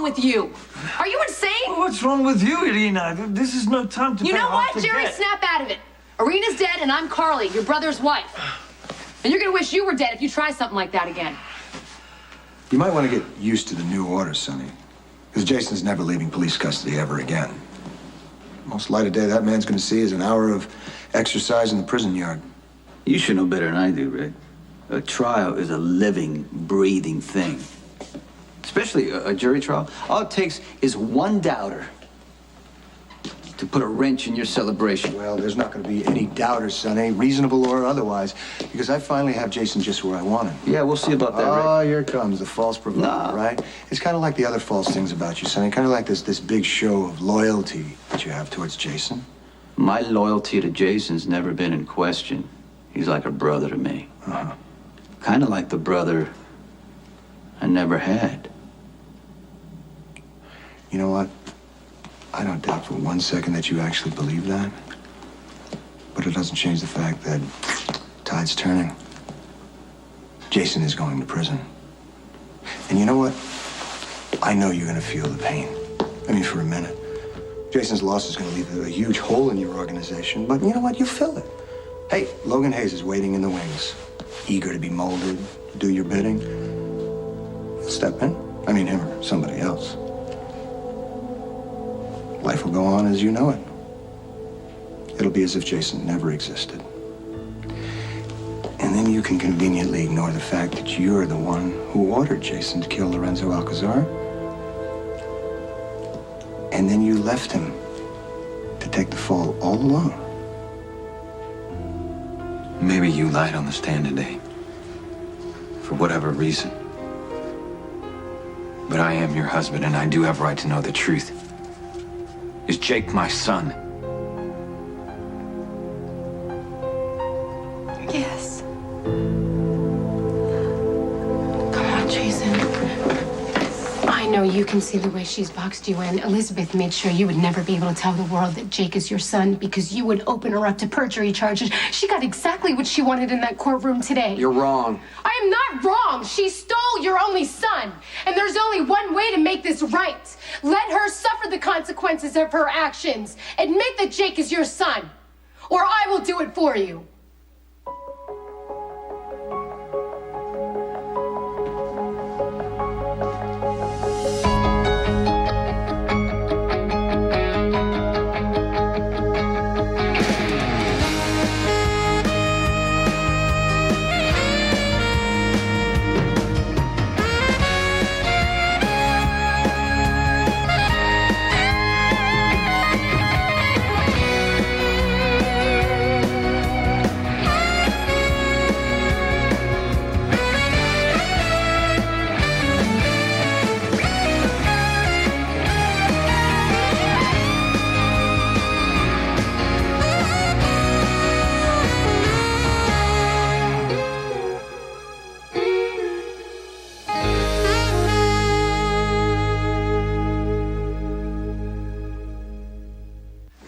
with you? Are you insane? Well, what's wrong with you, Irina? This is no time to You play know hard what, to Jerry? get. Snap out of it. Irina's dead, and I'm Carly, your brother's wife. And you're gonna wish you were dead if you try something like that again. You might want to get used to the new order, Sonny. Because Jason's never leaving police custody ever again. Most light of day that man's going to see is an hour of exercise in the prison yard. You should know better than I do, Rick. A trial is a living, breathing thing. Especially a jury trial. All it takes is one doubter to put a wrench in your celebration. Well, there's not going to be any doubters, Sonny, reasonable or otherwise, because I finally have Jason just where I want him. Yeah, we'll see about that, Rick. Oh, here it comes, the false provider, Nah. right? It's kind of like the other false things about you, Sonny. Kind of like this big show of loyalty that you have towards Jason. My loyalty to Jason's never been in question. He's like a brother to me. Kind of like the brother I never had. You know what? I don't doubt for 1 second that you actually believe that. But it doesn't change the fact that tide's turning. Jason is going to prison. And you know what? I know you're going to feel the pain. I mean, for a minute. Jason's loss is going to leave a huge hole in your organization. But you know what? You fill it. Hey, Logan Hayes is waiting in the wings. Eager to be molded, do your bidding. Step in. I mean, him or somebody else. Life will go on as you know it. It'll be as if Jason never existed. And then you can conveniently ignore the fact that you're the one who ordered Jason to kill Lorenzo Alcazar. And then you left him to take the fall all alone. Maybe you lied on the stand today. For whatever reason. But I am your husband, and I do have a right to know the truth. Is Jake my son? Yes. Come on, Jason. I know you can see the way she's boxed you in. Elizabeth made sure you would never be able to tell the world that Jake is your son because you would open her up to perjury charges. She got exactly what she wanted in that courtroom today. You're wrong. I am not wrong. She stole your only son. And there's only one way to make this right. Let her suffer the consequences of her actions. Admit that Jake is your son, or I will do it for you.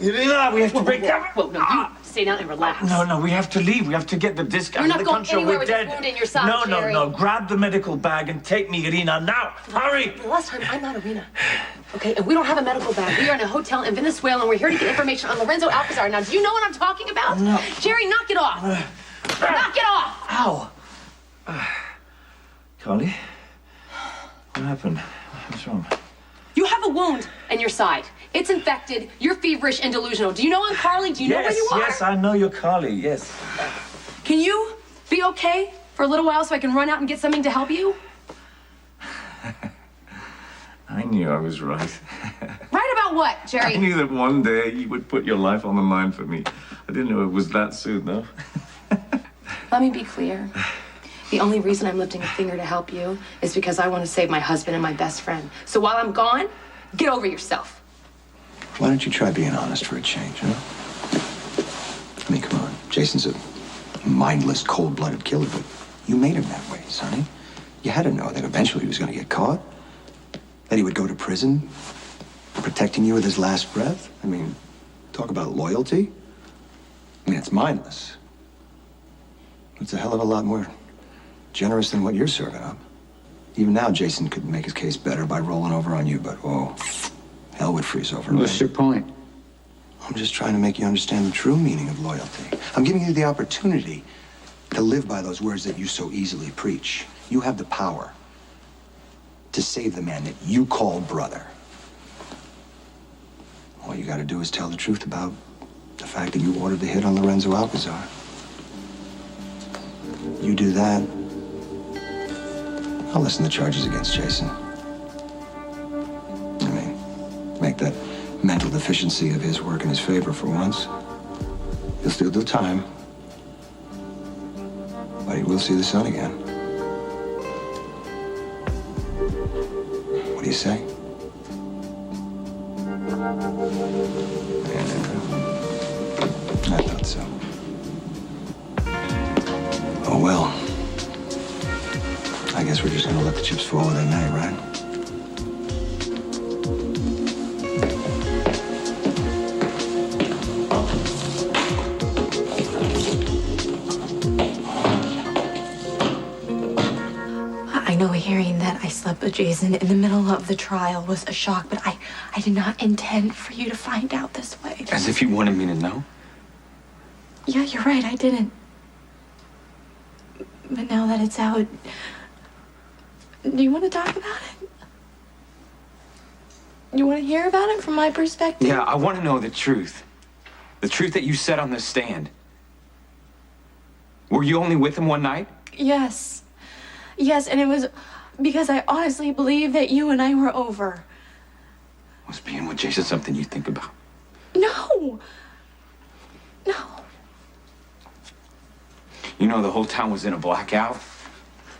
Irina, we have to break up. Whoa, no, you stay down and relax. No, we have to leave. We have to get the disc out You're of not the going country. anywhere We're with this dead. wound in your side, Jerry. No. Grab the medical bag and take me, Irina, now. Hurry. Last time, I'm not Irina. Okay, and we don't have a medical bag. We are in a hotel in Venezuela, and we're here to get information on Lorenzo Alcazar. Now, do you know what I'm talking about? No. Jerry, knock it off. Knock it off. Ow. Carly? What happened? What's wrong? You have a wound in your side. It's infected. You're feverish and delusional. Do you know I'm Carly? Do you know where you are? Yes, I know you're Carly, yes. Can you be okay for a little while so I can run out and get something to help you? I knew I was right. Right about what, Jerry? I knew that one day you would put your life on the line for me. I didn't know it was that soon, though. Let me be clear. The only reason I'm lifting a finger to help you is because I want to save my husband and my best friend. So while I'm gone, get over yourself. Why don't you try being honest for a change, huh? I mean, come on. Jason's a mindless, cold-blooded killer, but you made him that way, Sonny. You had to know that eventually he was going to get caught. That he would go to prison, protecting you with his last breath. I mean, talk about loyalty. I mean, it's mindless. It's a hell of a lot more generous than what you're serving up. Even now, Jason could make his case better by rolling over on you, but whoa, hell would freeze over. What's your point? I'm just trying to make you understand the true meaning of loyalty. I'm giving you the opportunity to live by those words that you so easily preach. You have the power to save the man that you call brother. All you gotta do is tell the truth about the fact that you ordered the hit on Lorenzo Alcazar. You do that, I'll listen to charges against Jason. I mean, make that mental deficiency of his work in his favor for once. He'll still do time, but he will see the sun again. What do you say? I thought so. Oh, well. I guess we're just gonna let the chips fall that night, right? I know hearing that I slept with Jason in the middle of the trial was a shock, but I did not intend for you to find out this way. As if you wanted me to know. Yeah, you're right, I didn't. But now that it's out, do you want to talk about it? You want to hear about it from my perspective? Yeah, I want to know the truth. The truth that you said on the stand. Were you only with him one night? Yes. Yes, and it was because I honestly believed that you and I were over. Was being with Jason something you think about? No. No. You know the whole town was in a blackout?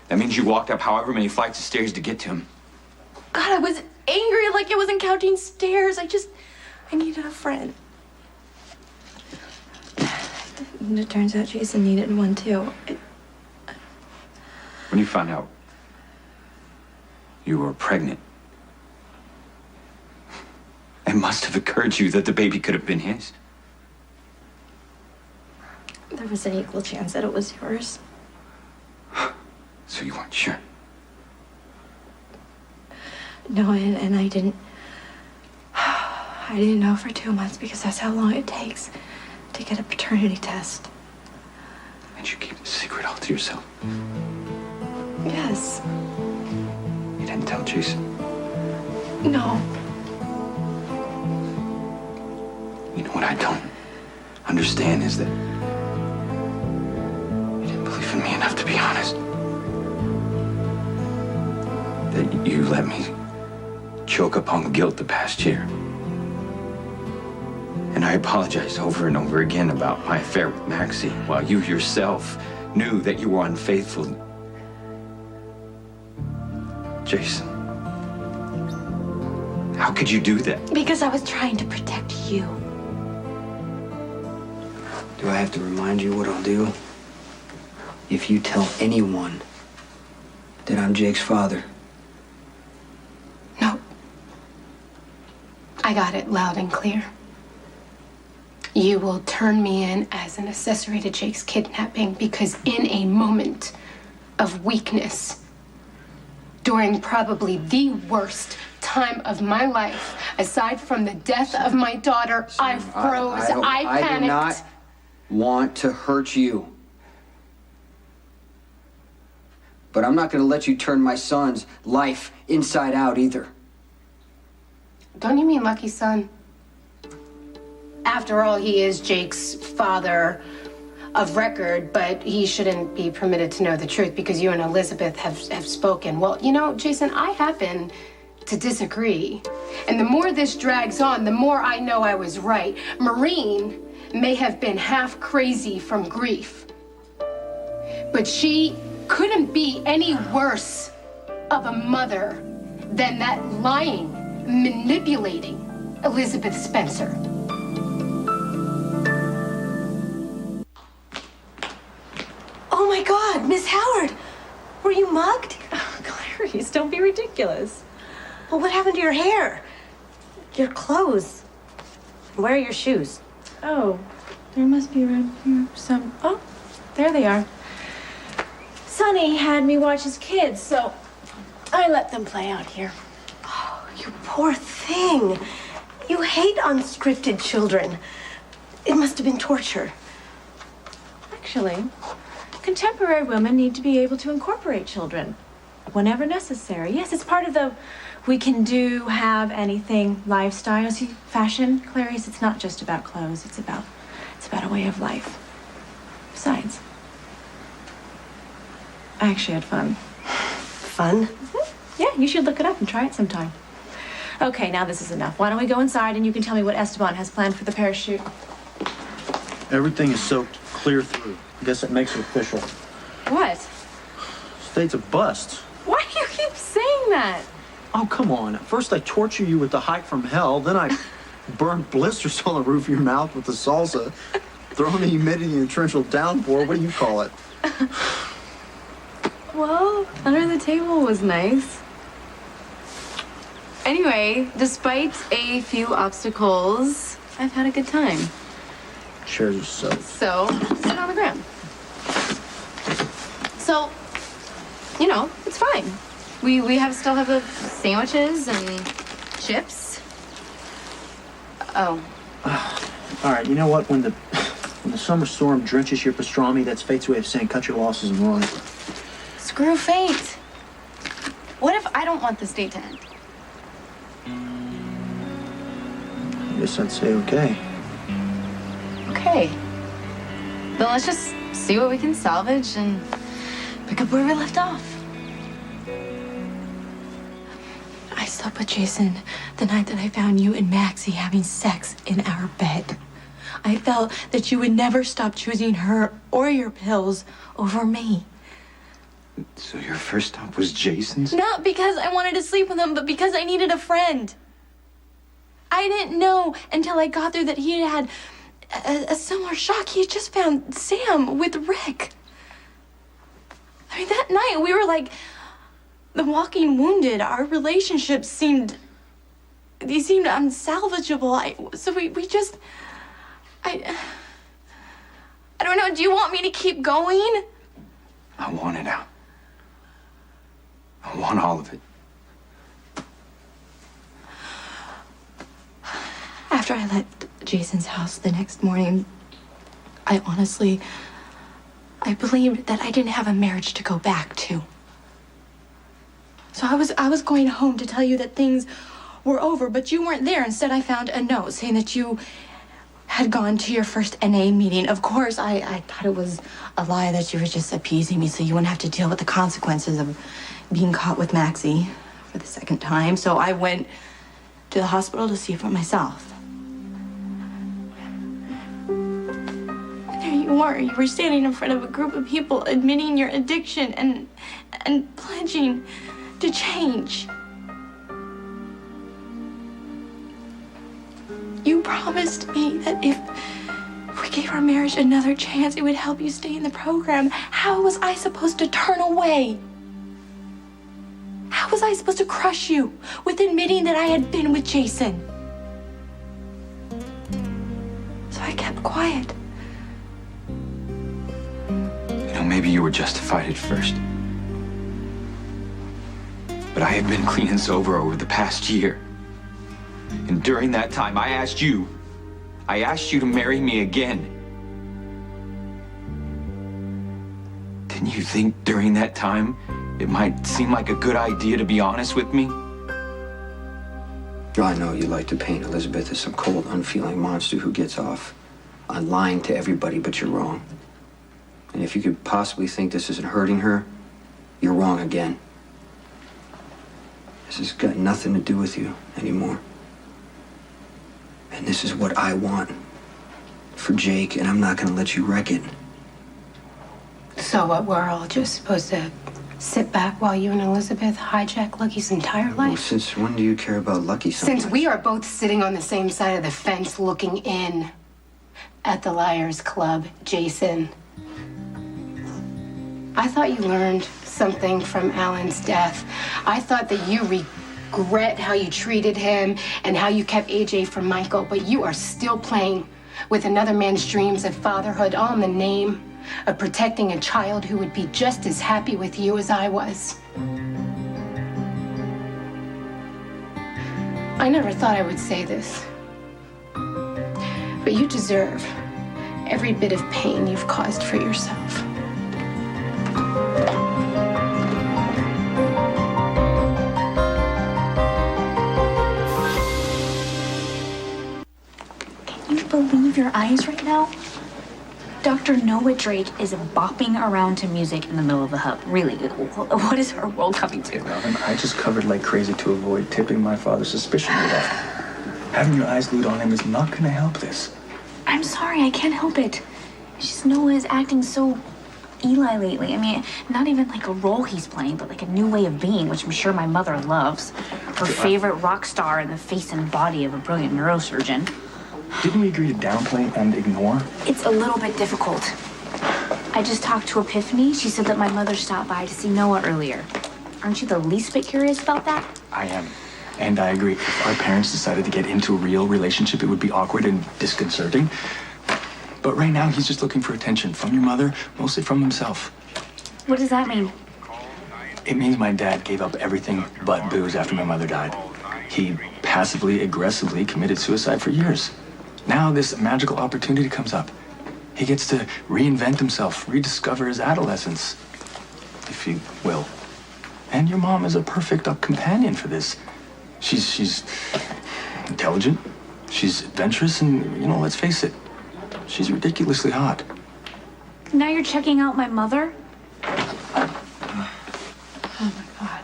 That means you walked up however many flights of stairs to get to him. God, I was angry like I wasn't counting stairs. I needed a friend. And it turns out Jason needed one too. When you found out you were pregnant, it must have occurred to you that the baby could have been his. There was an equal chance that it was yours. So you weren't sure? No, and I didn't know for 2 months because that's how long it takes to get a paternity test. And you keep the secret all to yourself? Yes. You didn't tell Jason? No. You know what I don't understand is that you didn't believe in me enough to be honest. That you let me choke upon guilt the past year. And I apologized over and over again about my affair with Maxie, while you yourself knew that you were unfaithful. Jason, how could you do that? Because I was trying to protect you. Do I have to remind you what I'll do? If you tell anyone that I'm Jake's father. No. I got it loud and clear. You will turn me in as an accessory to Jake's kidnapping because in a moment of weakness, during probably the worst time of my life, aside from the death of my daughter, I froze, I panicked. I do not want to hurt you. But I'm not going to let you turn my son's life inside out either. Don't you mean lucky son? After all, he is Jake's father of record, but he shouldn't be permitted to know the truth because you and Elizabeth have spoken. Well, you know, Jason, I happen to disagree. And the more this drags on, the more I know I was right. Maureen may have been half crazy from grief, but she couldn't be any worse of a mother than that lying, manipulating Elizabeth Spencer. Oh my God, Miss Howard! Were you mugged? Clarice, don't be ridiculous. Well, what happened to your hair? Your clothes? Where are your shoes? Oh, there must be some. Oh, there they are. Sonny had me watch his kids, so I let them play out here. Oh, you poor thing. You hate unscripted children. It must have been torture. Actually, contemporary women need to be able to incorporate children whenever necessary. Yes, it's part of the we can do, have anything lifestyle. See, fashion, Clarice, it's not just about clothes. It's about a way of life. Besides, I actually had fun. Fun? Yeah, you should look it up and try it sometime. Okay, now this is enough. Why don't we go inside and you can tell me what Esteban has planned for the parachute? Everything is soaked clear through. I guess that makes it official. What? State's a bust. Why do you keep saying that? Oh, come on. At first I torture you with the hike from hell, then I burn blisters on the roof of your mouth with the salsa, throw in the humidity and torrential downpour. What do you call it? Well, under the table was nice. Anyway, despite a few obstacles, I've had a good time. Chairs are soaked. So, sit on the ground. So, you know, it's fine. We still have the sandwiches and chips. Oh. All right, you know what? When the summer storm drenches your pastrami, that's fate's way of saying cut your losses and run. Screw fate. What if I don't want this date to end? I guess I'd say okay. Okay. Then let's just see what we can salvage and pick up where we left off. I slept with Jason the night that I found you and Maxie having sex in our bed. I felt that you would never stop choosing her or your pills over me. So your first stop was Jason's? Not because I wanted to sleep with him, but because I needed a friend. I didn't know until I got there that he had a similar shock. He had just found Sam with Rick. I mean, that night we were like the walking wounded. Our relationship seemed unsalvageable. So we just, I don't know. Do you want me to keep going? I want it out. I want all of it. After I left Jason's house the next morning, I believed that I didn't have a marriage to go back to. So I was going home to tell you that things were over, but you weren't there. Instead, I found a note saying that you had gone to your first NA meeting. Of course, I thought it was a lie, that you were just appeasing me so you wouldn't have to deal with the consequences of being caught with Maxie for the second time. So I went to the hospital to see for myself. There you were standing in front of a group of people admitting your addiction and pledging to change. You promised me that if we gave our marriage another chance, it would help you stay in the program. How was I supposed to turn away? How was I supposed to crush you with admitting that I had been with Jason? So I kept quiet. You know, maybe you were justified at first. But I have been clean and sober over the past year. And during that time, I asked you to marry me again. Didn't you think during that time it might seem like a good idea to be honest with me? I know you like to paint Elizabeth as some cold, unfeeling monster who gets off on lying to everybody, but you're wrong. And if you could possibly think this isn't hurting her, you're wrong again. This has got nothing to do with you anymore. And this is what I want for Jake, and I'm not gonna let you wreck it. So what, we're all just supposed to sit back while you and Elizabeth hijack Lucky's entire Well, life? since when do you care about Lucky so Since much? we are both sitting on the same side of the fence looking in at the Liars Club, Jason. I thought you learned something from Alan's death. I thought that you regret how you treated him and how you kept AJ from Michael, but you are still playing with another man's dreams of fatherhood, all in the name of protecting a child who would be just as happy with you as I was. I never thought I would say this, but you deserve every bit of pain you've caused for yourself. Can you believe your eyes right now? Dr. Noah Drake is bopping around to music in the middle of the hub. Really, what is our world coming to? Robin, I just covered like crazy to avoid tipping my father's suspicion of that. Having your eyes glued on him is not going to help this. I'm sorry, I can't help it. It's just Noah is acting so Eli lately. I mean, not even like a role he's playing, but like a new way of being, which I'm sure my mother loves. Her favorite rock star in the face and body of a brilliant neurosurgeon. Didn't we agree to downplay and ignore? It's a little bit difficult. I just talked to Epiphany. She said that my mother stopped by to see Noah earlier. Aren't you the least bit curious about that? I am. And I agree. If our parents decided to get into a real relationship, it would be awkward and disconcerting. But right now, he's just looking for attention from your mother, mostly from himself. What does that mean? It means my dad gave up everything but booze after my mother died. He passively, aggressively committed suicide for years. Now this magical opportunity comes up. He gets to reinvent himself, rediscover his adolescence, if you will. And your mom is a perfect companion for this. She's intelligent, she's adventurous, and, let's face it, she's ridiculously hot. Now you're checking out my mother? Oh my God.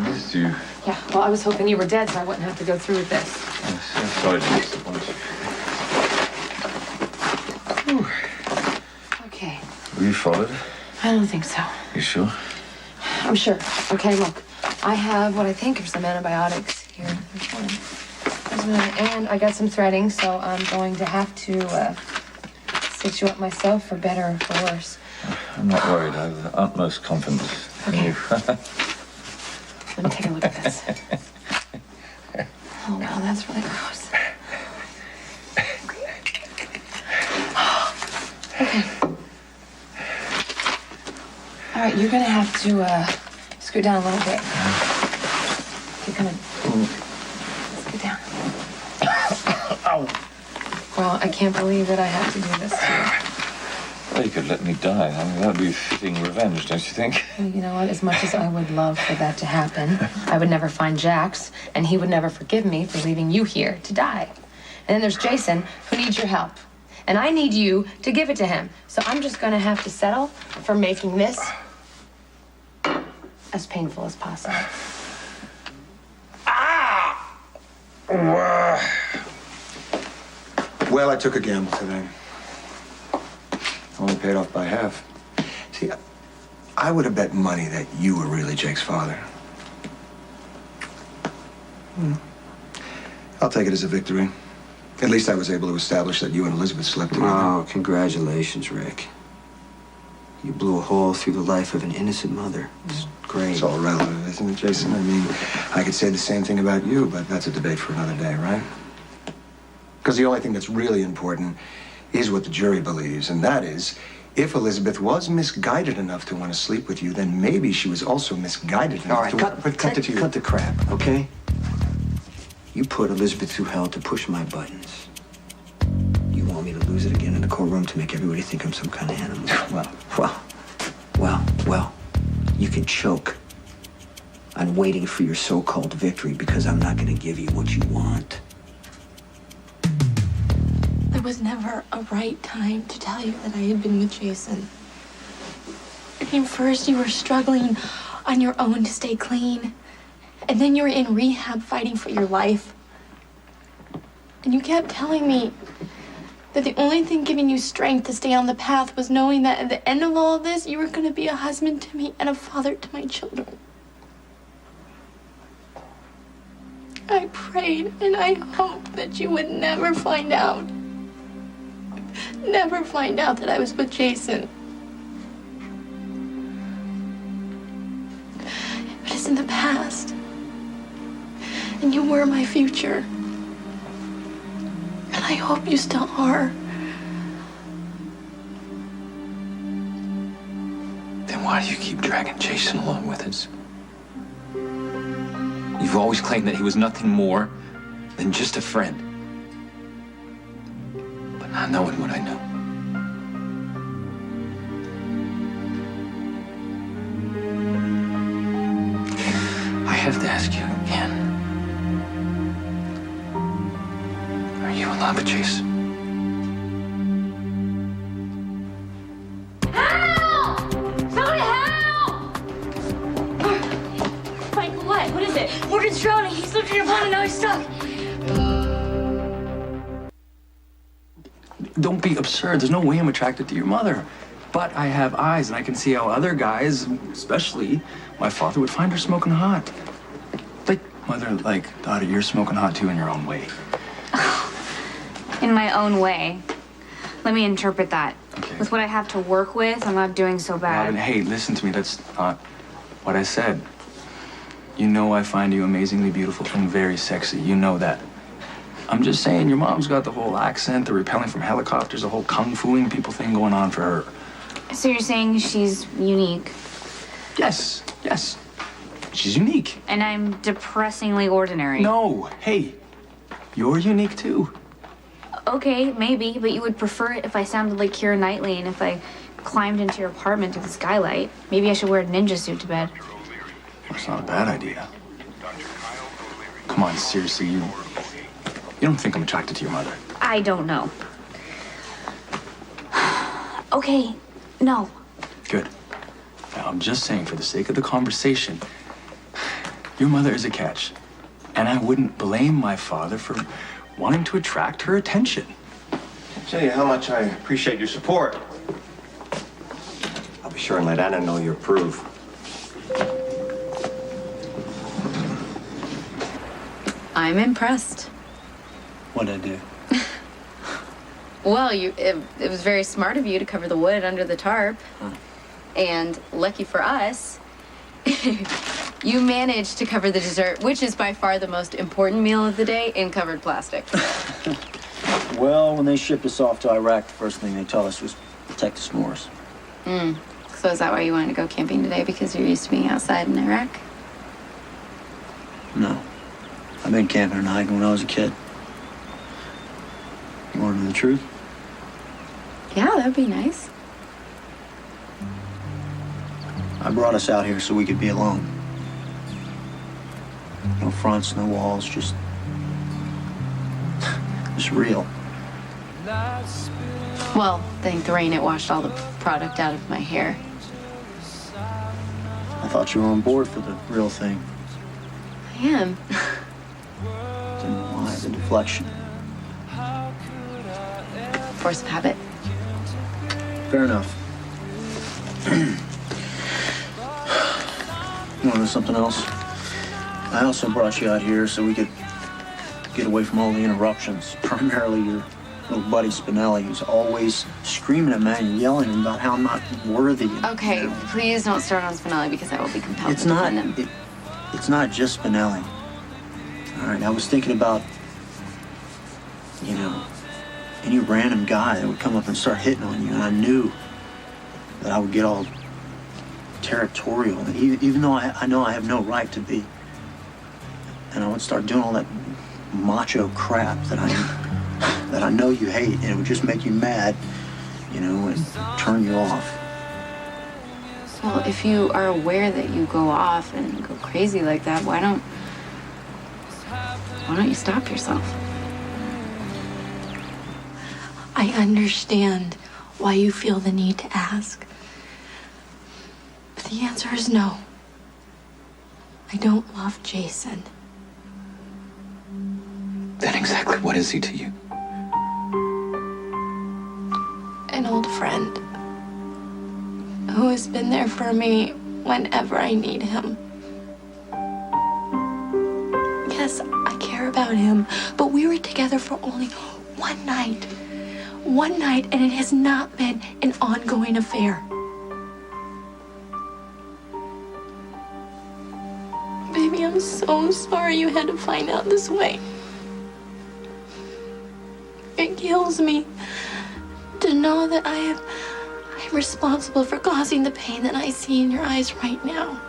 Missed you. Yeah, well, I was hoping you were dead so I wouldn't have to go through with this. Sorry to disappoint you. Okay. Were you followed? I don't think so. You sure? I'm sure. Okay, look. I have what I think are some antibiotics here. There's one. There's one. And I got some threading, so I'm going to have to stitch you up myself for better or for worse. I'm not worried. I have the utmost confidence in you. Let me take a look at this. Oh, wow, that's really gross. Okay. All right, you're gonna have to scoot down a little bit. Keep coming. Scoot down. Ow. Well, I can't believe that I have to do this to you. Well, you could let me die. I mean, that'd be fitting revenge, don't you think? Well, you know what? As much as I would love for that to happen, I would never find Jax, and he would never forgive me for leaving you here to die. And then there's Jason, who needs your help. And I need you to give it to him. So I'm just gonna have to settle for making this as painful as possible. Well, I took a gamble today. Only paid off by half. See, I would have bet money that you were really Jake's father. I'll take it as a victory. At least I was able to establish that you and Elizabeth slept together. Oh, congratulations, Rick. You blew a hole through the life of an innocent mother. It's great. It's all relative, isn't it, Jason? I mean, I could say the same thing about you, but that's a debate for another day, right? Because the only thing that's really important is what the jury believes, and that is, if Elizabeth was misguided enough to want to sleep with you, then maybe she was also misguided enough All right, cut the crap, okay? You put Elizabeth through hell to push my buttons. You want me to lose it again in the courtroom to make everybody think I'm some kind of animal? Well, you can choke on waiting for your so-called victory because I'm not going to give you what you want. There was never a right time to tell you that I had been with Jason. I mean, first you were struggling on your own to stay clean, and then you were in rehab fighting for your life. And you kept telling me that the only thing giving you strength to stay on the path was knowing that at the end of all of this, you were going to be a husband to me and a father to my children. I prayed and I hoped that you would never find out. Never find out that I was with Jason. But it's in the past. And you were my future. And I hope you still are. Then why do you keep dragging Jason along with us? You've always claimed that he was nothing more than just a friend. But not knowing what I know. I have to ask you again. Are you in love with Jason? Morgan's drowning. He slipped in your pond and now he's stuck. Don't be absurd. There's no way I'm attracted to your mother. But I have eyes, and I can see how other guys, especially my father, would find her smoking hot. Like, mother, like, daughter, you're smoking hot too in your own way. In my own way. Let me interpret that. Okay. With what I have to work with, I'm not doing so bad. Robin, hey, listen to me. That's not what I said. You know I find you amazingly beautiful and very sexy. You know that. I'm just saying your mom's got the whole accent, the repelling from helicopters, the whole kung fu-ing people thing going on for her. So you're saying she's unique? Yes, yes. She's unique. And I'm depressingly ordinary? No, hey, you're unique too. Okay, maybe, but you would prefer it if I sounded like Keira Knightley and if I climbed into your apartment through the skylight. Maybe I should wear a ninja suit to bed. That's not a bad idea. Come on, seriously, you don't think I'm attracted to your mother? I don't know. Okay, no. Good. Now, I'm just saying, for the sake of the conversation, your mother is a catch. And I wouldn't blame my father for wanting to attract her attention. I'll tell you how much I appreciate your support. I'll be sure and let Anna know you approve. I'm impressed. What'd I do? Well, it was very smart of you to cover the wood under the tarp. Huh. And lucky for us, you managed to cover the dessert, which is by far the most important meal of the day, in covered plastic. Well, when they shipped us off to Iraq, the first thing they taught us was protect the s'mores. So is that why you wanted to go camping today? Because you're used to being outside in Iraq? No. I've been camping and hiking when I was a kid. You want to know the truth? Yeah, that'd be nice. I brought us out here so we could be alone. No fronts, no walls, just real. Well, thank the rain, it washed all the product out of my hair. I thought you were on board for the real thing. I am. Didn't know why, the deflection. Force of habit. Fair enough. You want to know something else? I also brought you out here so we could get away from all the interruptions. Primarily your little buddy Spinelli, who's always screaming at me and yelling about how I'm not worthy. Okay, please don't start on Spinelli because I will be compelled It's to not. defend him. It's not just Spinelli. All right, I was thinking about, you know, any random guy that would come up and start hitting on you, and I knew that I would get all territorial, and even though I know I have no right to be, and I would start doing all that macho crap that I know you hate, and it would just make you mad, you know, and turn you off. Well, if you are aware that you go off and go crazy like that, why don't you stop yourself? I understand why you feel the need to ask. But the answer is no. I don't love Jason. Then exactly what is he to you? An old friend who has been there for me whenever I need him. Yes, I care about him, but we were together for only one night. One night, and it has not been an ongoing affair. Baby, I'm so sorry you had to find out this way. It kills me to know that I'm responsible for causing the pain that I see in your eyes right now.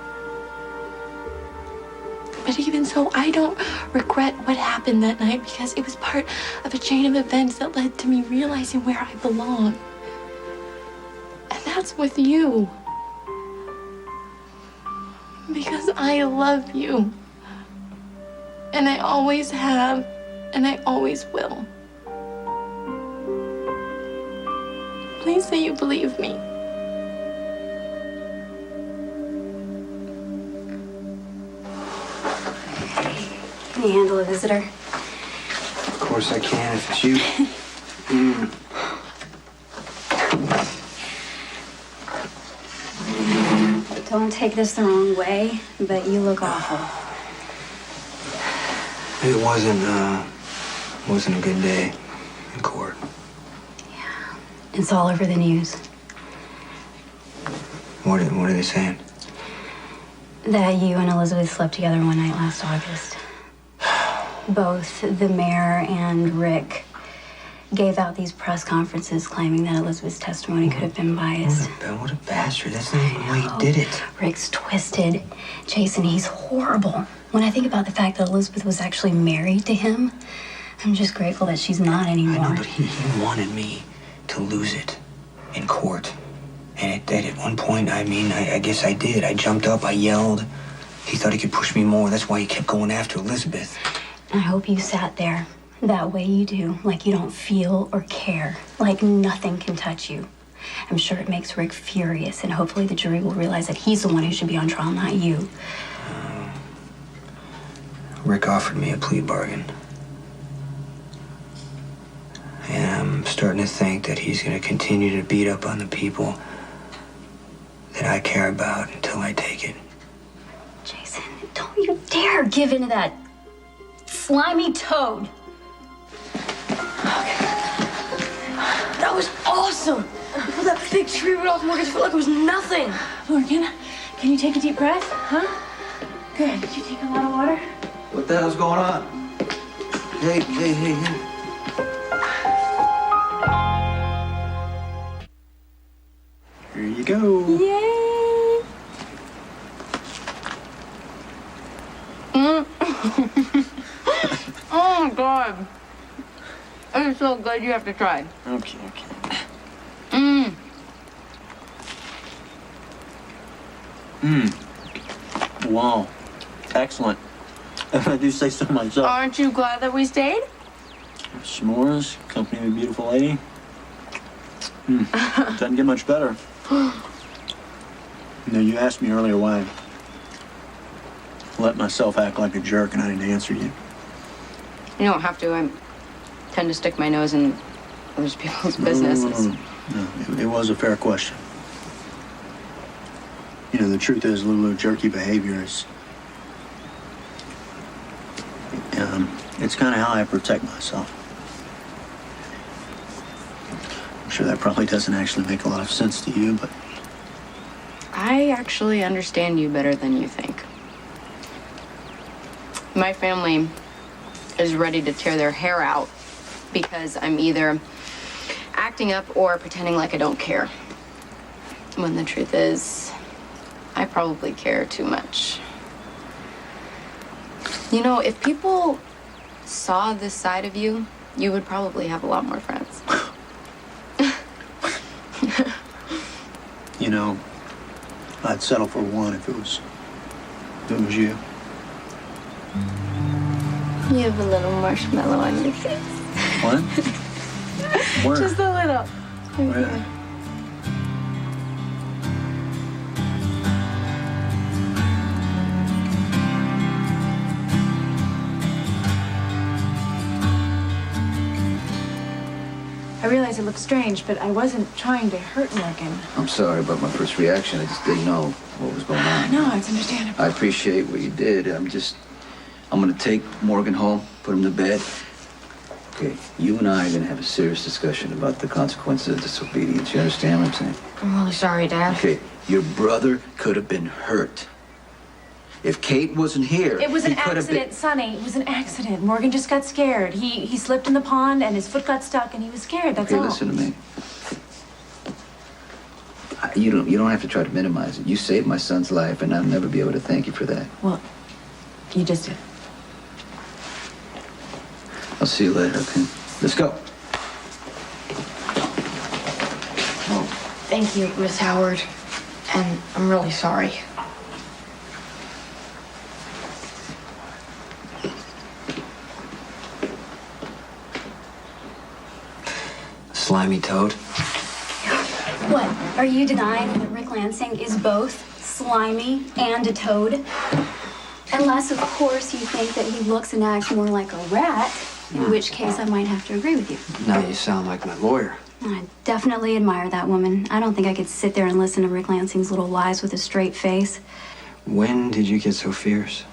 But even so, I don't regret what happened that night because it was part of a chain of events that led to me realizing where I belong. And that's with you. Because I love you. And I always have, and I always will. Please say you believe me. Can you handle a visitor? Of course I can, if it's you. Don't take this the wrong way, but you look awful. It wasn't a good day in court. It's all over the news. What are they saying? That you and Elizabeth slept together one night last August. Both the mayor and Rick gave out these press conferences claiming that Elizabeth's testimony could have been biased. What a bastard. That's not even why he did it. Rick's twisted. Jason, he's horrible. When I think about the fact that Elizabeth was actually married to him, I'm just grateful that she's not anymore. I know, but he wanted me to lose it in court. And at one point, I guess I did. I jumped up, I yelled. He thought he could push me more. That's why he kept going after Elizabeth. I hope you sat there that way you do, like you don't feel or care, like nothing can touch you. I'm sure it makes Rick furious, and hopefully the jury will realize that he's the one who should be on trial, not you. Rick offered me a plea bargain. And I'm starting to think that he's going to continue to beat up on the people that I care about until I take it. Jason, don't you dare give in to that slimy toad. That was awesome. That big tree went off Morgan's foot like it was nothing. Morgan, can you take a deep breath? Huh? Good. Did you take a lot of water? What the hell's going on? Hey. Here you go. Yay! Oh my god. It's so good, you have to try. Okay. Wow. Excellent. If I do say so myself. Aren't you glad that we stayed? S'mores, company of a beautiful lady. Doesn't get much better. You asked me earlier why I let myself act like a jerk, and I didn't answer you. You don't have to. I tend to stick my nose in other people's businesses. No, it was a fair question. The truth is, a little jerky behavior is... it's kind of how I protect myself. I'm sure that probably doesn't actually make a lot of sense to you, but... I actually understand you better than you think. My family is ready to tear their hair out because I'm either acting up or pretending like I don't care. When the truth is, I probably care too much. If people saw this side of you, you would probably have a lot more friends. I'd settle for one if it was you. You have a little marshmallow on your face. What? Where? Just a little. Where? I realize it looks strange, but I wasn't trying to hurt Morgan. I'm sorry about my first reaction. I just didn't know what was going on. No, it's understandable. I appreciate what you did. I'm gonna take Morgan home, put him to bed. Okay, you and I are gonna have a serious discussion about the consequences of disobedience. You understand what I'm saying? I'm really sorry, Dad. Okay, your brother could have been hurt. If Kate wasn't here, It was an he could have been... accident, Sonny. It was an accident. Morgan just got scared. He slipped in the pond and his foot got stuck and he was scared. That's Okay, all. listen to me. You don't have to try to minimize it. You saved my son's life, and I'll never be able to thank you for that. Well, You just did. I'll see you later, okay? Let's go. Well, thank you, Miss Howard. And I'm really sorry. Slimy toad. What? Are you denying that Rick Lansing is both slimy and a toad? Unless, of course, you think that he looks and acts more like a rat, in which case I might have to agree with you. Now you sound like my lawyer. I definitely admire that woman. I don't think I could sit there and listen to Rick Lansing's little lies with a straight face. When did you get so fierce?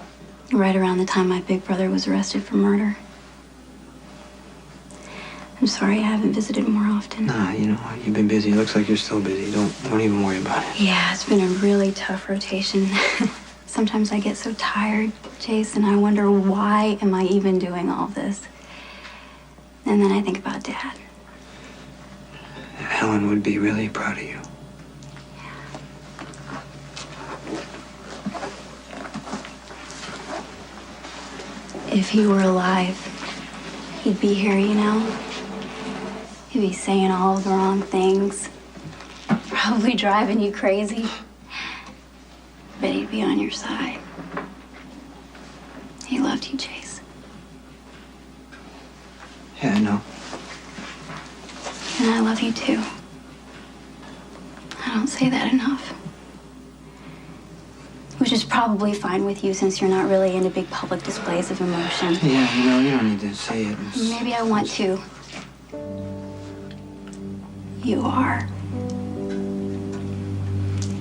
Right around the time my big brother was arrested for murder. I'm sorry I haven't visited more often. Nah, you know, you've been busy. Looks like you're still busy. Don't even worry about it. Yeah, it's been a really tough rotation. Sometimes I get so tired, Jason, I wonder why am I even doing all this? And then I think about Dad. Helen would be really proud of you. If he were alive, he'd be here, you know? He'd be saying all the wrong things, probably driving you crazy. But he'd be on your side. He loved you, Chase. Yeah, I know. And I love you too. I don't say that enough. Which is probably fine with you since you're not really into big public displays of emotion. Yeah, you know, you don't need to say it. Maybe I want to. You are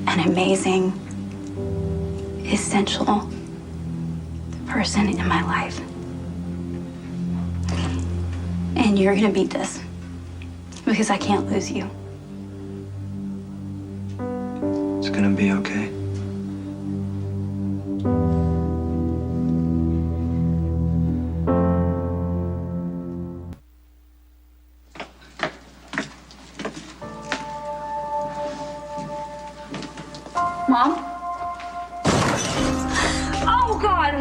an amazing, essential person in my life. And you're gonna beat this because I can't lose you. It's gonna be okay. Mom? Oh, God!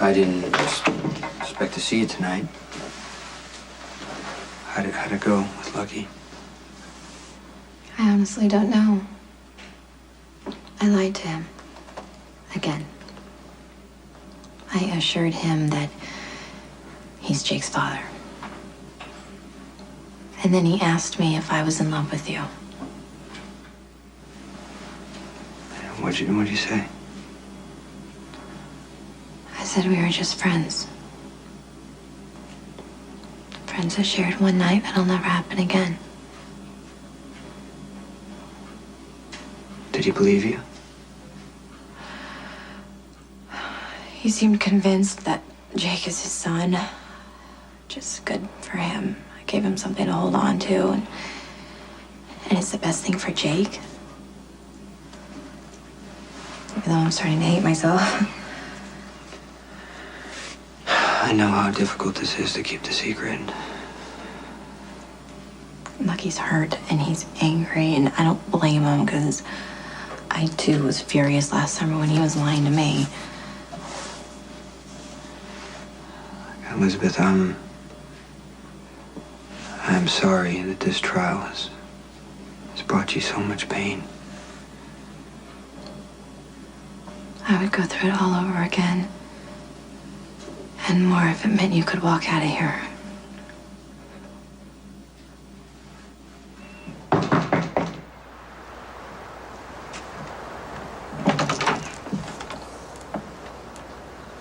I didn't expect to see you tonight. How'd it go with Lucky? I honestly don't know. I lied to him. Again. I assured him that he's Jake's father. And then he asked me if I was in love with you. What'd you say? I said we were just friends. Friends who shared one night that'll never happen again. Did he believe you? He seemed convinced that Jake is his son. Just good for him. I gave him something to hold on to, and it's the best thing for Jake. Even though I'm starting to hate myself. I know how difficult this is to keep the secret. Lucky's hurt and he's angry, and I don't blame him because I too was furious last summer when he was lying to me. Elizabeth, I'm sorry that this trial has brought you so much pain. I would go through it all over again. And more if it meant you could walk out of here.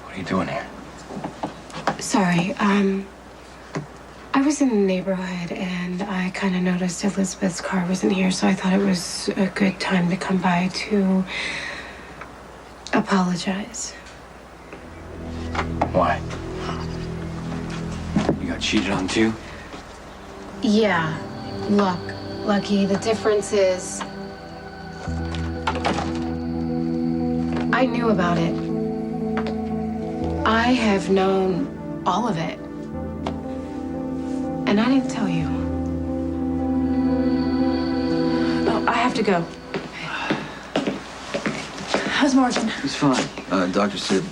What are you doing here? Sorry, I was in the neighborhood and I kind of noticed Elizabeth's car wasn't here, so I thought it was a good time to come by to apologize. Why? You got cheated on too? Yeah, look, Lucky, the difference is I knew about it. I have known All of it. And I didn't tell you. Oh, I have to go. How's Morgan? He's fine. Doctor said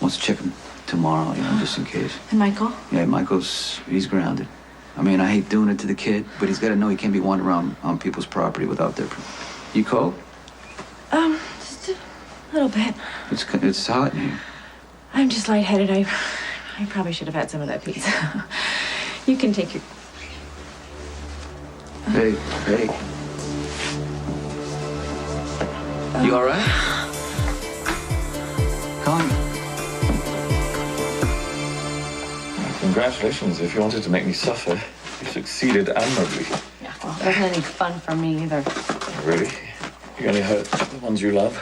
wants to check him tomorrow, just in case. And Michael? Yeah, he's grounded. I mean, I hate doing it to the kid, but he's got to know he can't be wandering around on people's property without their... You cold? Just a little bit. It's hot in here. I'm just lightheaded. I probably should have had some of that pizza. You can take your... Hey. You all right? Come. Congratulations. If you wanted to make me suffer, you succeeded admirably. Yeah, well, it wasn't any fun for me either. Really? You only hurt the ones you love?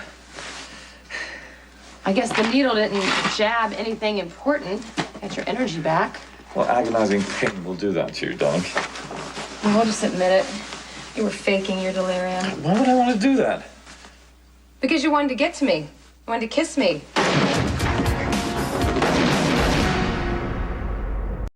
I guess the needle didn't jab anything important. Get your energy back. Well, agonizing pain will do that to you, darling. Well, we'll just admit it. You were faking your delirium. Why would I want to do that? Because you wanted to get to me. You wanted to kiss me.